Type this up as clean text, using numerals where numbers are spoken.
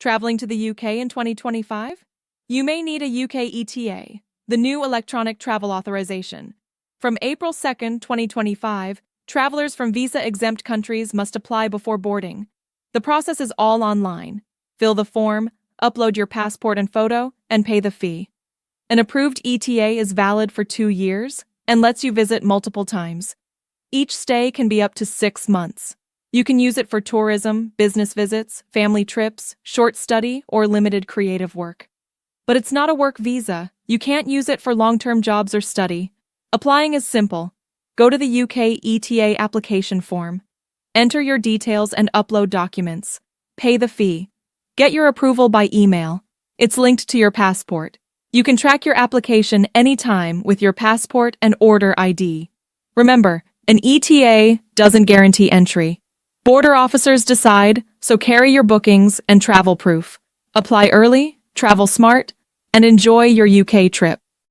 Traveling to the UK in 2025? You may need a UK ETA, the new electronic travel authorization. From April 2, 2025, travelers from visa-exempt countries must apply before boarding. The process is all online. Fill the form, upload your passport and photo, and pay the fee. An approved ETA is valid for 2 years and lets you visit multiple times. Each stay can be up to 6 months. You can use it for tourism, business visits, family trips, short study, or limited creative work. But it's not a work visa. You can't use it for long-term jobs or study. Applying is simple. Go to the UK ETA application form. Enter your details and upload documents. Pay the fee. Get your approval by email. It's linked to your passport. You can track your application anytime with your passport and order ID. Remember, an ETA doesn't guarantee entry. Border officers decide, so carry your bookings and travel proof. Apply early, travel smart, and enjoy your UK trip.